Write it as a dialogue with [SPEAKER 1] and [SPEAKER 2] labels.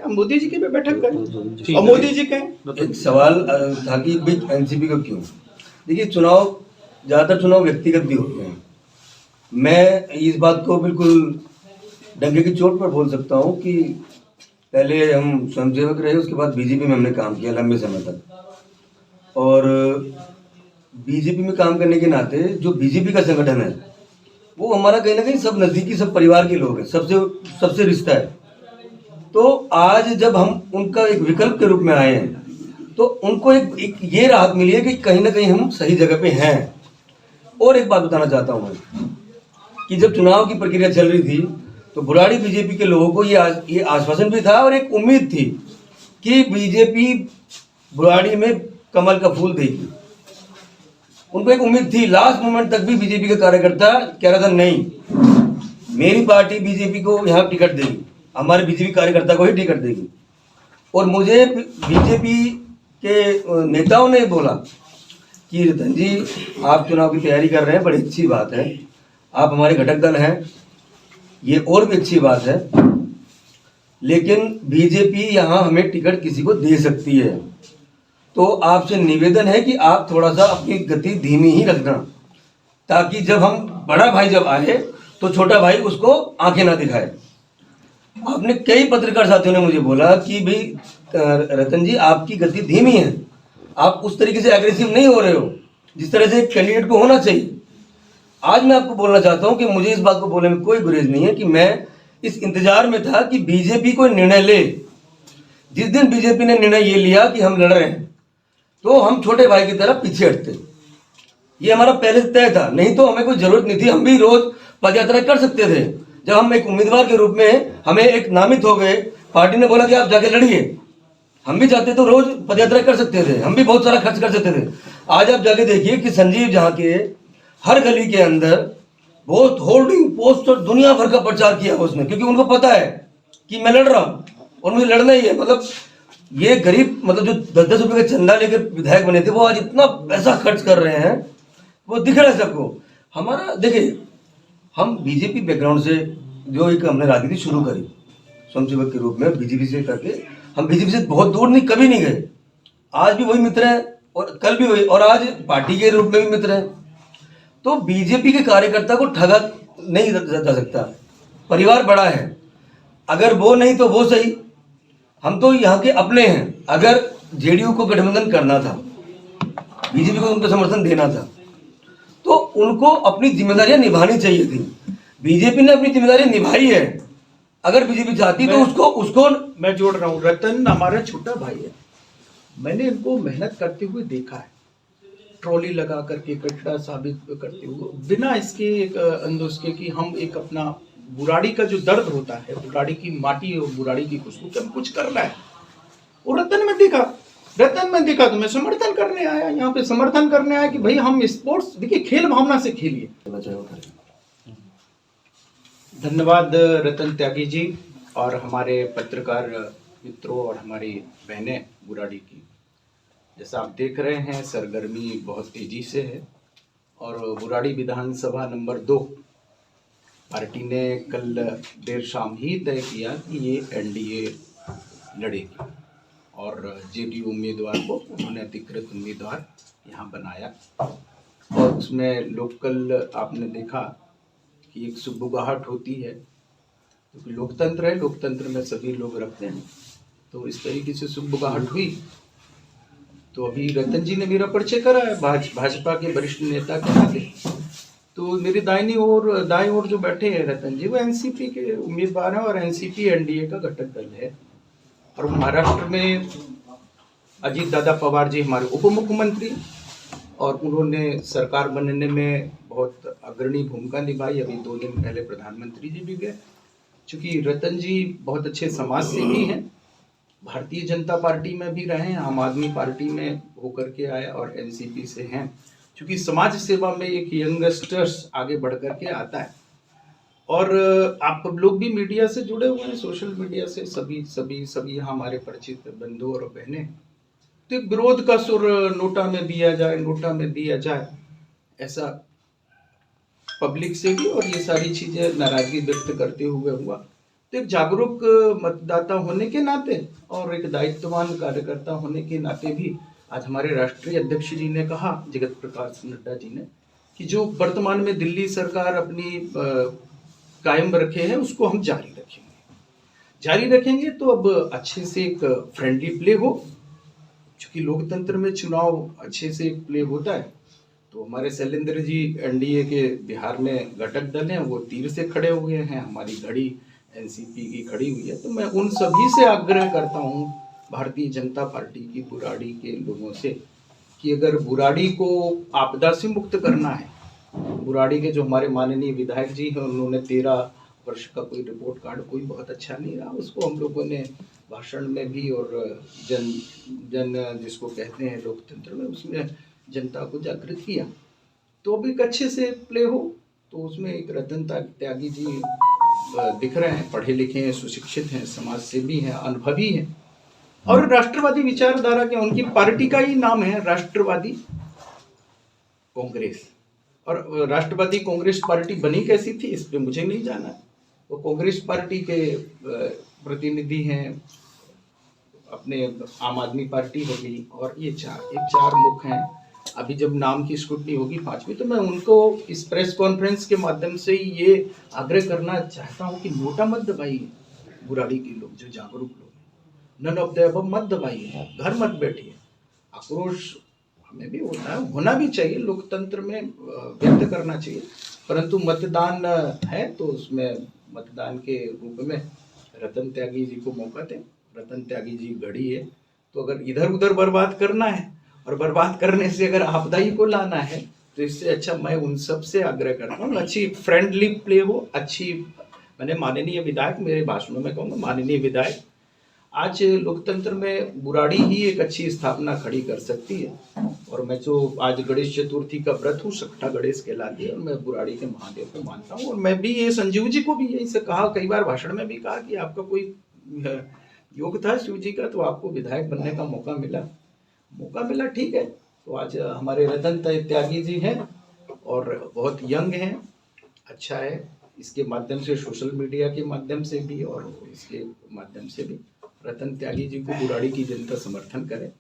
[SPEAKER 1] हम मोदी जी की भी बैठक करें और मोदी जी कहें।
[SPEAKER 2] एक सवाल था कि बिग एनसीपी को क्यों? देखिए, चुनाव ज़्यादातर चुनाव व्यक्तिगत भी होते हैं। मैं इस बात को बिल्कुल डंके की चोट पर बोल सकता हूँ कि पहले हम स्वयंसेवक रहे, उसके बाद बीजेपी में हमने काम किया लंबे समय तक। और बीजेपी में काम करने के नाते जो बीजेपी का संगठन है वो हमारा कहीं ना कहीं सब नज़दीकी, सब परिवार के लोग हैं, सबसे रिश्ता है। तो आज जब हम उनका एक विकल्प के रूप में आए हैं तो उनको एक ये राहत मिली है कि कहीं ना कहीं हम सही जगह पे हैं। और एक बात बताना चाहता हूँ मैं कि जब चुनाव की प्रक्रिया चल रही थी तो बुराड़ी बीजेपी के लोगों को ये आश्वासन भी था और एक उम्मीद थी कि बीजेपी बुराड़ी में कमल का फूल देगी। उनको एक उम्मीद थी, लास्ट मोमेंट तक भी बीजेपी का कार्यकर्ता कह रहा था नहीं, मेरी पार्टी बीजेपी को यहाँ टिकट देगी, हमारे बीजेपी कार्यकर्ता को ही टिकट देगी। और मुझे बीजेपी के नेताओं ने बोला कि रतन जी, आप चुनाव की तैयारी कर रहे हैं, बड़ी अच्छी बात है, आप हमारे घटक दल हैं, ये और भी अच्छी बात है, लेकिन बीजेपी यहाँ हमें टिकट किसी को दे सकती है। तो आपसे निवेदन है कि आप थोड़ा सा अपनी गति धीमी ही रखना, ताकि जब हम बड़ा भाई जब आए तो छोटा भाई उसको आंखें ना दिखाए। आपने कई पत्रकार साथियों ने मुझे बोला कि भाई रतन जी, आपकी गति धीमी है, आप उस तरीके से एग्रेसिव नहीं हो रहे हो जिस तरह से कैंडिडेट को होना चाहिए। आज मैं आपको बोलना चाहता हूं कि मुझे इस बात को बोलने में कोई गुरेज नहीं है कि मैं इस इंतजार में था कि बीजेपी कोई निर्णय ले। जिस दिन बीजेपी ने निर्णय ये लिया कि हम लड़ रहे हैं तो हम छोटे भाई की तरह पीछे हटते। ये हमारा पहले से तय था, नहीं तो हमें कोई जरूरत नहीं थी, हम भी रोज पदयात्रा कर सकते थे। जब हम एक उम्मीदवार के रूप में हमें एक नामित हो गए, पार्टी ने बोला कि आप जाके लड़िए, हम भी चाहते तो रोज पदयात्रा कर सकते थे, हम भी बहुत सारा खर्च कर सकते थे। आज आप जाके देखिए कि संजीव जहाँ के हर गली के अंदर बहुत होर्डिंग पोस्टर दुनिया भर का प्रचार किया उसने, क्योंकि उनको पता है कि मैं लड़ रहा हूँ और मुझे लड़ना ही है। मतलब ये गरीब, मतलब जो 10-10 रुपए का चंदा लेकर विधायक बने थे, वो आज इतना पैसा खर्च कर रहे हैं, वो दिख रहा है सबको। हमारा देखिए, हम बीजेपी बैकग्राउंड से जो एक हमने राजनीति शुरू करी स्वयंसेवक के रूप में बीजेपी से करके, हम बीजेपी से बहुत दूर नहीं, कभी नहीं गए। आज भी वही मित्र हैं और कल भी वही, और आज पार्टी के रूप में भी मित्र हैं। तो बीजेपी के कार्यकर्ता को ठगा नहीं जा सकता, परिवार बड़ा है, अगर वो नहीं तो वो सही, हम तो यहाँ के अपने हैं। अगर जेडीयू को गठबंधन करना था, बीजेपी को उनको समर्थन देना था, तो उनको अपनी जिम्मेदारियां निभानी चाहिए थी। बीजेपी ने अपनी जिम्मेदारी निभाई है। अगर बीजेपी चाहती तो उसको
[SPEAKER 1] मैं जोड़ रहा हूँ, रतन हमारा छोटा भाई है, मैंने इनको मेहनत करते हुए देखा है, ट्रॉली लगा करके कचरा साबित करते हुए, बिना इसके एक अंदोज के कि हम एक अपना बुराड़ी का जो दर्द होता है, बुराड़ी की माटी और बुराड़ी की खुशबू के हम कुछ करना है। और रतन में देखा तो मैं समर्थन करने आया, यहाँ पे समर्थन करने आया कि भाई हम स्पोर्ट्स, देखिए खेल भावना से खेलिए। धन्यवाद रतन त्यागी जी और हमारे पत्रकार मित्रों और हमारी बहनें बुराड़ी की। जैसा आप देख रहे हैं, सरगर्मी बहुत तेजी से है और बुराड़ी विधानसभा नंबर 2 पार्टी ने कल देर शाम ही तय किया कि ये एनडीए लड़ेगी और जेडीयू उम्मीदवार को उन्होंने अधिकृत उम्मीदवार यहाँ बनाया। और उसमें लोकल आपने देखा कि एक सुगबुगाहट होती है, क्योंकि लोकतंत्र है, लोकतंत्र में सभी लोग रखते हैं, तो इस तरीके से सुगबुगाहट हुई। तो अभी रतन जी ने मेरा परिचय करा है भाजपा के वरिष्ठ नेता के नाते। तो मेरे दाईं ओर जो बैठे हैं रतन जी, वो एनसीपी के उम्मीदवार हैं और एनसीपी एनडीए का घटक दल है। और महाराष्ट्र में अजीत दादा पवार जी हमारे उप मुख्यमंत्री, और उन्होंने सरकार बनने में बहुत अग्रणी भूमिका निभाई। अभी 2 दिन पहले प्रधानमंत्री जी भी गए। चूंकि रतन जी बहुत अच्छे समाज सेवी हैं, भारतीय जनता पार्टी में भी रहे, आम आदमी पार्टी में होकर के आए और एनसीपी से हैं। क्योंकि समाज सेवा में एक यंगस्टर्स आगे बढ़ करके आता है। और आप लोग भी मीडिया से जुड़े हुए हैं, सोशल मीडिया से, सभी यहाँ हमारे परिचित बंधु और बहनें। तो विरोध का सुर नोटा में दिया जाए, ऐसा पब्लिक से भी और ये सारी चीजें नाराजगी व्यक्त करते हुए हुआ। तो एक जागरूक मतदाता होने के नाते और एक दायित्ववान कार्यकर्ता होने के नाते भी आज हमारे राष्ट्रीय अध्यक्ष जी ने कहा, जगत प्रकाश नड्डा जी ने, कि जो वर्तमान में दिल्ली सरकार अपनी कायम रखे है उसको हम जारी रखेंगे तो अब अच्छे से एक फ्रेंडली प्ले हो, क्योंकि लोकतंत्र में चुनाव अच्छे से प्ले होता है। तो हमारे शैलेंद्र जी एनडीए के बिहार में घटक दल हैं, वो तीर से खड़े हुए हैं, हमारी घड़ी एनसीपी की खड़ी हुई है। तो मैं उन सभी से आग्रह करता हूँ, भारतीय जनता पार्टी की बुराड़ी के लोगों से, कि अगर बुराड़ी को आपदा से मुक्त करना है, बुराड़ी के जो हमारे माननीय विधायक जी हैं, उन्होंने 13 वर्ष का कोई रिपोर्ट कार्ड कोई बहुत अच्छा नहीं रहा, उसको हम लोगों ने भाषण में भी और जन जिसको कहते हैं लोकतंत्र में, उसमें जनता को जागृत किया। तो अब एक अच्छे से प्ले हो, तो उसमें एक रतन त्यागी जी दिख रहे हैं, पढ़े लिखे हैं, सुशिक्षित हैं, समाज सेवी हैं, अनुभवी हैं और राष्ट्रवादी विचारधारा के, उनकी पार्टी का ही नाम है राष्ट्रवादी कांग्रेस। और राष्ट्रवादी कांग्रेस पार्टी बनी कैसी थी इस पे मुझे नहीं जाना। वो कांग्रेस पार्टी के प्रतिनिधि हैं, अपने आम आदमी पार्टी हो गई, और ये चार मुख हैं। अभी जब नाम की स्क्रूटनी होगी 5वीं, तो मैं उनको इस प्रेस कॉन्फ्रेंस के माध्यम से ये आग्रह करना चाहता हूँ कि नोटा मत दबाइए, बुराड़ी के लोग जो जागरूक लोग हैं, नन ऑफ द अबव मत दबाइए, घर मत बैठिए। आक्रोश हमें भी होता है, होना भी चाहिए, लोकतंत्र में व्यक्त करना चाहिए, परंतु मतदान है तो उसमें मतदान के रूप में रतन त्यागी जी को मौका दें। रतन त्यागी जी घड़ी है, तो अगर इधर उधर बर्बाद करना है और बर्बाद करने से अगर आपदा ही को लाना है, तो इससे अच्छा मैं उन सब से आग्रह करता हूँ, अच्छी फ्रेंडली प्ले हो, अच्छी, मैंने माननीय विधायक, मेरे भाषणों में कहूँगा माननीय विधायक, आज लोकतंत्र में बुराड़ी ही एक अच्छी स्थापना खड़ी कर सकती है। और मैं जो आज गणेश चतुर्थी का व्रत हूँ, सट्टा गणेश कहलाती है, और मैं बुराड़ी के महादेव को मानता हूँ। और मैं भी ये संजीव जी को भी यही से कहा, कई बार भाषण में भी कहा कि आपका कोई योग था शिव जी का, तो आपको विधायक बनने का मौका मिला, ठीक है। तो आज हमारे रतन त्यागी जी हैं और बहुत यंग हैं, अच्छा है। इसके माध्यम से, सोशल मीडिया के माध्यम से भी और इसके माध्यम से भी रतन त्यागी जी को बुराड़ी की जनता समर्थन करे।